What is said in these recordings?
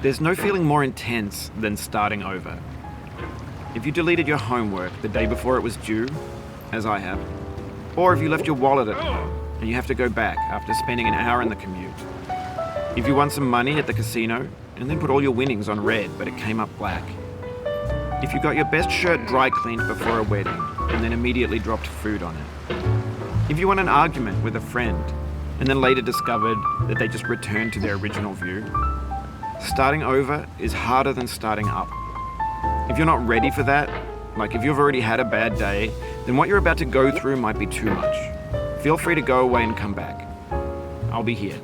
There's no feeling more intense than starting over. If you deleted your homework the day before it was due, as I have, or if you left your wallet at home and you have to go back after spending an hour in the commute. If you won some money at the casino and then put all your winnings on red but it came up black. If you got your best shirt dry cleaned before a wedding and then immediately dropped food on it. If you won an argument with a friend and then later discovered that they just returned to their original view. Starting over is harder than starting up. If you're not ready for that, like if you've already had a bad day, then what you're about to go through might be too much. Feel free to go away and come back. I'll be here.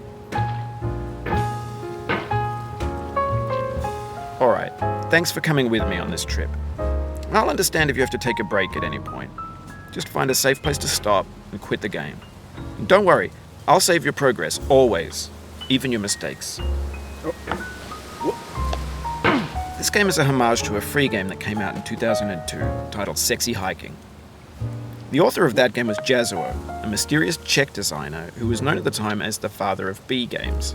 Alright, thanks for coming with me on this trip. I'll understand if you have to take a break at any point. Just find a safe place to stop and quit the game. And don't worry, I'll save your progress, always, even your mistakes. This game is a homage to a free game that came out in 2002 titled Sexy Hiking. The author of that game was Jazuo, a mysterious Czech designer who was known at the time as the father of B games.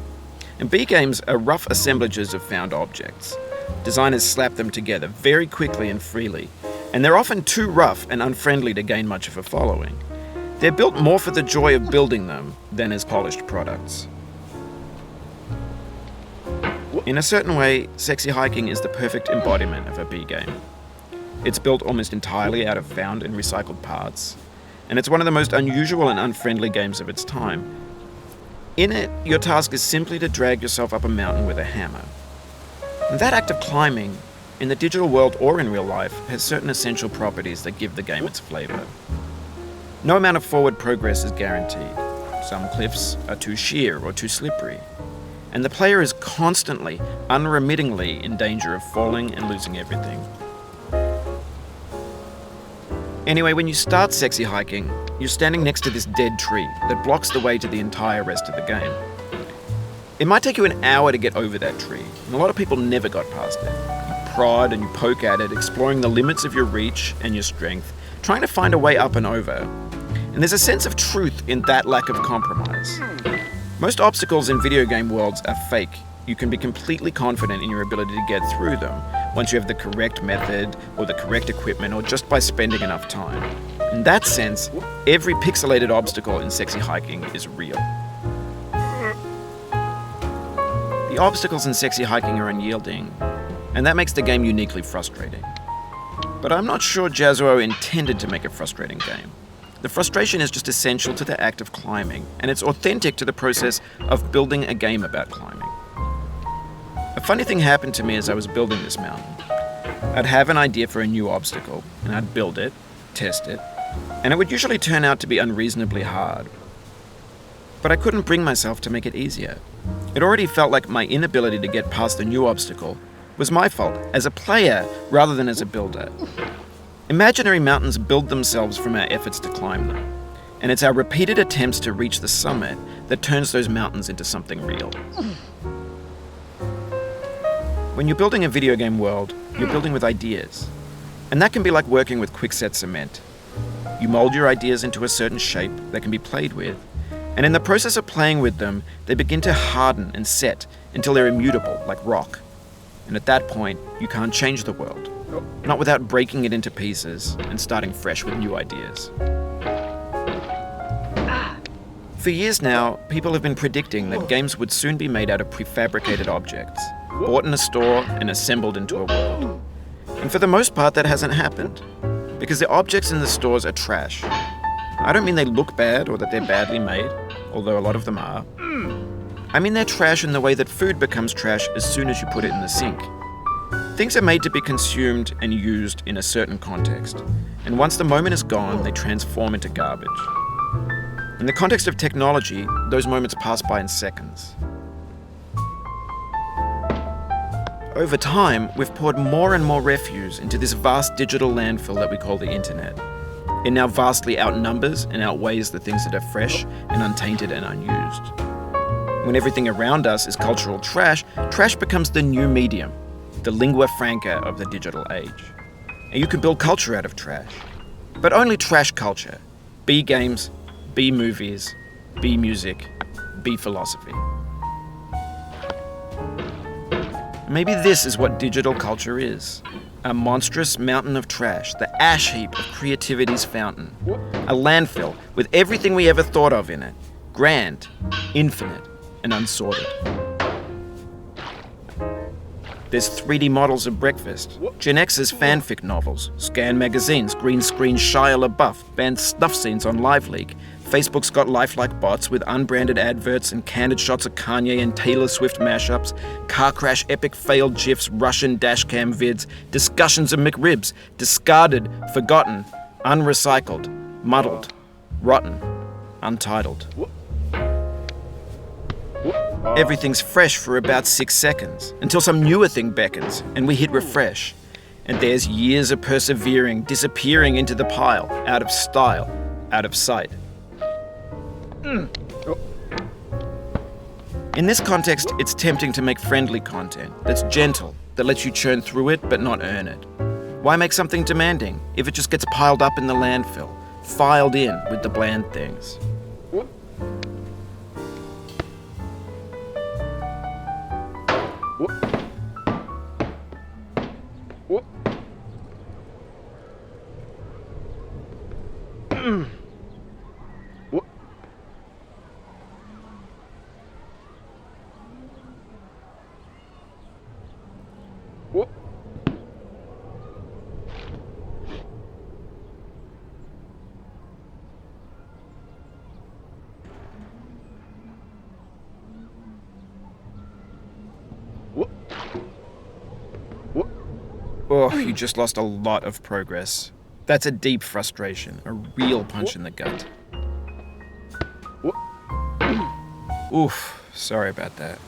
And B games are rough assemblages of found objects. Designers slap them together very quickly and freely, and they're often too rough and unfriendly to gain much of a following. They're built more for the joy of building them than as polished products. In a certain way, Sexy Hiking is the perfect embodiment of a B game. It's built almost entirely out of found and recycled parts, and it's one of the most unusual and unfriendly games of its time. In it, your task is simply to drag yourself up a mountain with a hammer. And that act of climbing, in the digital world or in real life, has certain essential properties that give the game its flavor. No amount of forward progress is guaranteed. Some cliffs are too sheer or too slippery. And the player is constantly, unremittingly in danger of falling and losing everything. Anyway, when you start Sexy Hiking, you're standing next to this dead tree that blocks the way to the entire rest of the game. It might take you an hour to get over that tree, and a lot of people never got past it. You prod and you poke at it, exploring the limits of your reach and your strength, trying to find a way up and over. And there's a sense of truth in that lack of compromise. Most obstacles in video game worlds are fake. You can be completely confident in your ability to get through them once you have the correct method or the correct equipment or just by spending enough time. In that sense, every pixelated obstacle in Sexy Hiking is real. The obstacles in Sexy Hiking are unyielding, and that makes the game uniquely frustrating. But I'm not sure Jazuo intended to make a frustrating game. The frustration is just essential to the act of climbing, and it's authentic to the process of building a game about climbing. A funny thing happened to me as I was building this mountain. I'd have an idea for a new obstacle, and I'd build it, test it, and it would usually turn out to be unreasonably hard. But I couldn't bring myself to make it easier. It already felt like my inability to get past the new obstacle was my fault as a player rather than as a builder. Imaginary mountains build themselves from our efforts to climb them, and it's our repeated attempts to reach the summit that turns those mountains into something real. When you're building a video game world, you're building with ideas, and that can be like working with quickset cement. You mold your ideas into a certain shape that can be played with, and in the process of playing with them, they begin to harden and set until they're immutable, like rock. And at that point, you can't change the world. Not without breaking it into pieces and starting fresh with new ideas. For years now, people have been predicting that games would soon be made out of prefabricated objects, bought in a store and assembled into a world. And for the most part, that hasn't happened, because the objects in the stores are trash. I don't mean they look bad or that they're badly made, although a lot of them are. I mean they're trash in the way that food becomes trash as soon as you put it in the sink. Things are made to be consumed and used in a certain context, and once the moment is gone, they transform into garbage. In the context of technology, those moments pass by in seconds. Over time, we've poured more and more refuse into this vast digital landfill that we call the internet. It now vastly outnumbers and outweighs the things that are fresh and untainted and unused. When everything around us is cultural trash, trash becomes the new medium, the lingua franca of the digital age. And you can build culture out of trash. But only trash culture. Be games, be movies, be music, be philosophy. Maybe this is what digital culture is. A monstrous mountain of trash, the ash heap of creativity's fountain. A landfill with everything we ever thought of in it. Grand, infinite, and unsorted. There's 3D models of breakfast, Gen X's fanfic novels, scan magazines, green screen Shia LaBeouf, banned snuff scenes on LiveLeak. Facebook's got lifelike bots with unbranded adverts and candid shots of Kanye and Taylor Swift mashups, car crash epic failed GIFs, Russian dashcam vids, discussions of McRibs, discarded, forgotten, unrecycled, muddled, rotten, untitled. Everything's fresh for about 6 seconds, until some newer thing beckons, and we hit refresh. And there's years of persevering, disappearing into the pile, out of style, out of sight. In this context, it's tempting to make friendly content that's gentle, that lets you churn through it but not earn it. Why make something demanding if it just gets piled up in the landfill, filed in with the bland things? Oh, you just lost a lot of progress. That's a deep frustration, a real punch in the gut. Oof, sorry about that.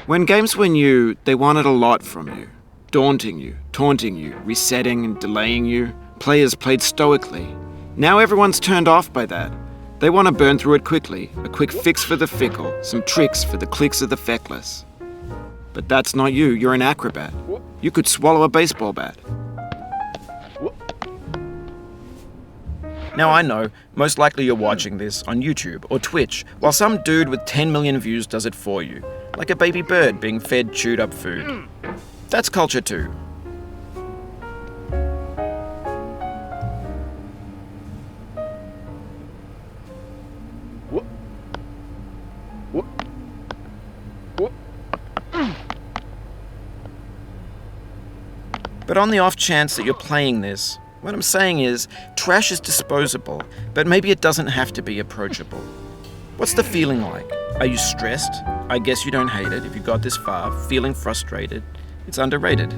When games were new, they wanted a lot from you. Daunting you, taunting you, resetting and delaying you. Players played stoically. Now everyone's turned off by that. They want to burn through it quickly, a quick fix for the fickle, some tricks for the clicks of the feckless. But that's not you, you're an acrobat. You could swallow a baseball bat. Now I know, most likely you're watching this on YouTube or Twitch, while some dude with 10 million views does it for you, like a baby bird being fed chewed up food. That's culture too. But on the off chance that you're playing this, what I'm saying is, trash is disposable, but maybe it doesn't have to be approachable. What's the feeling like? Are you stressed? I guess you don't hate it if you got this far. Feeling frustrated? It's underrated.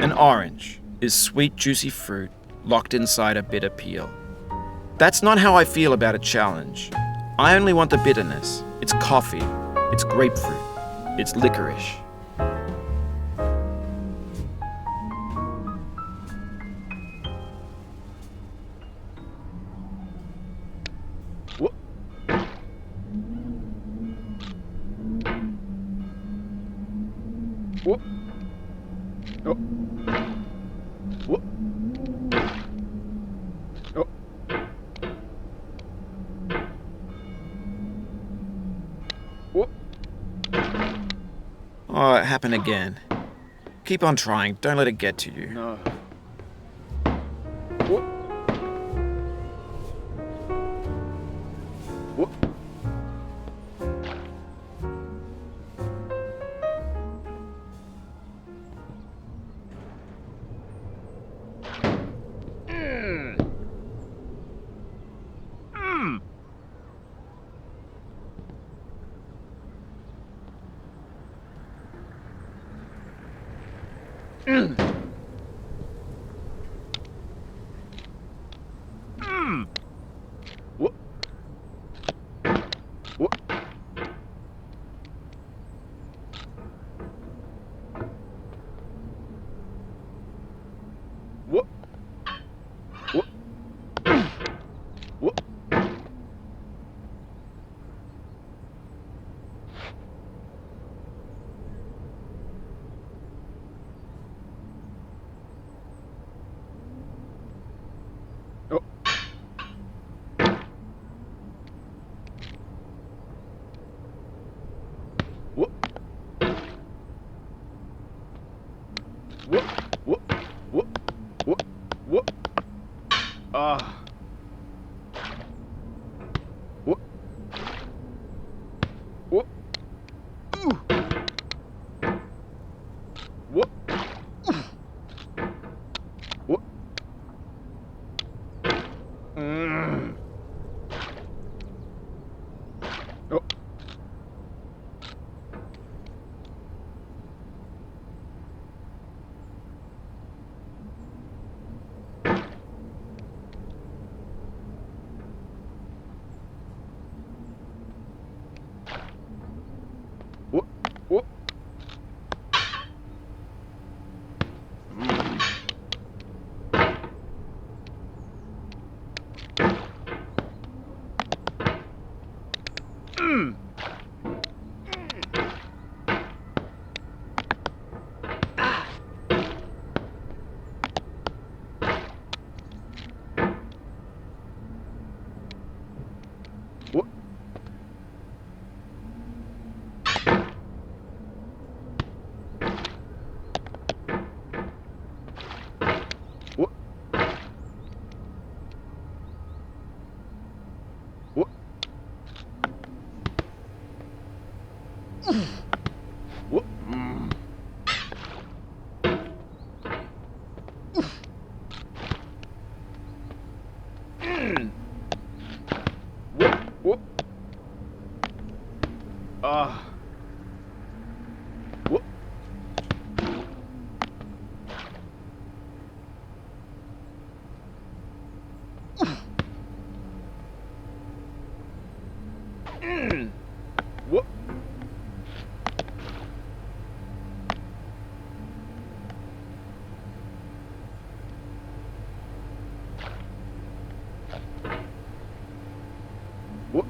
An orange is sweet, juicy fruit locked inside a bitter peel. That's not how I feel about a challenge. I only want the bitterness. It's coffee. It's grapefruit. It's licorice. Oh. Whoop. Oh. Whoop. Oh, it happened again. Keep on trying. Don't let it get to you. No. Whoop. Whoop. Whoop. Whoop. Whoop. Whoop. Whoop. Oh. Whoop. Whoop. Whoop. Whoop. Whoop. Whoop. Ah. Whoop. Whoop. Ooh. Whoop. Whoop. Oh. Whoop. Whoop. Whoop. Whoop. Whoop. Whoop. Whoop. Whoop. Ah. Whoop. Whoop. Whoop.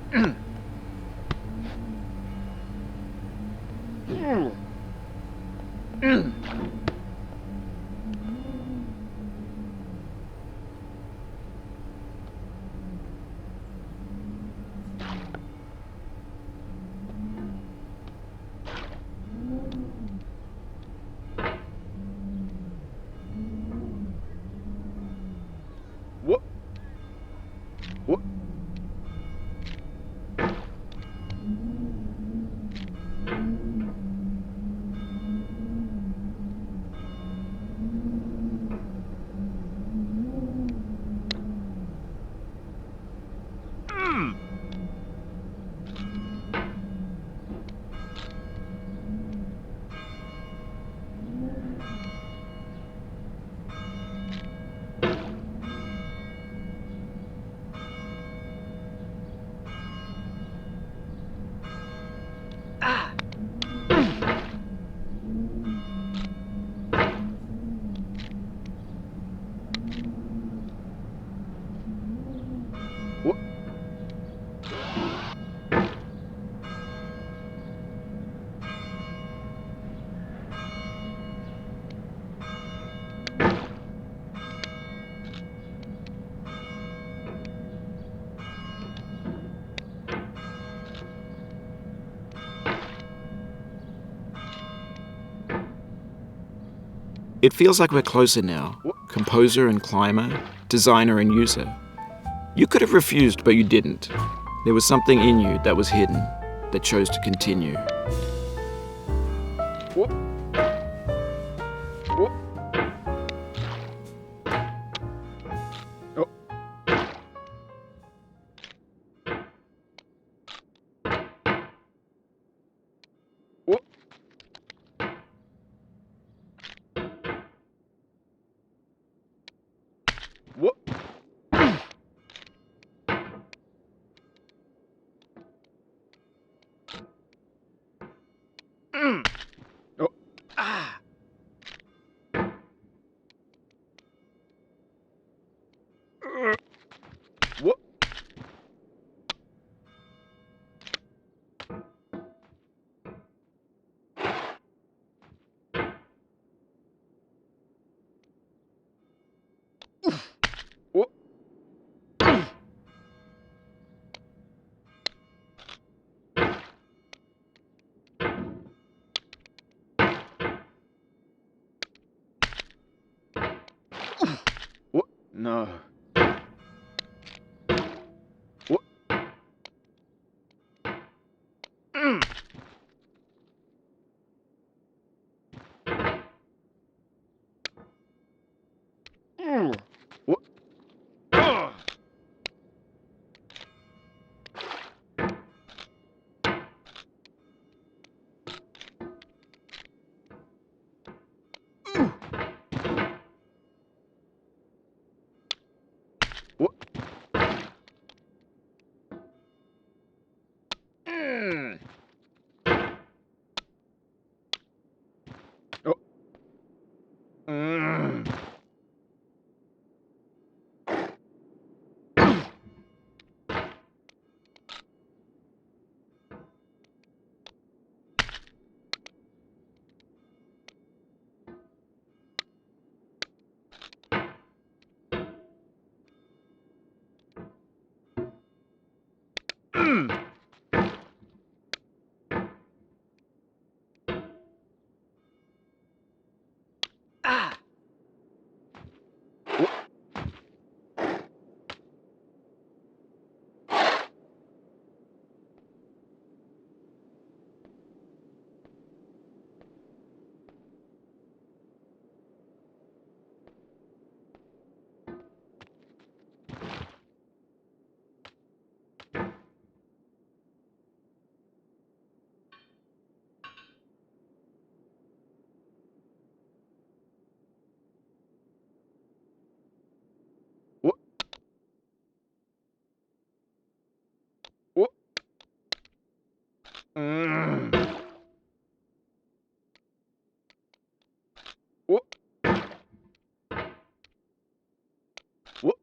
Whoop. Whoop. It feels like we're closer now, composer and climber, designer and user. You could have refused, but you didn't. There was something in you that was hidden, that chose to continue. Whoop. Whoop. Oh. Whoop. Whoop. Oh. Ah. Whoop. Whoop. Whoop. No. Whoop. Whoop. Whoop. Oh. Ah. Whoop. Whoop. Whoop. Whoop. Whoop.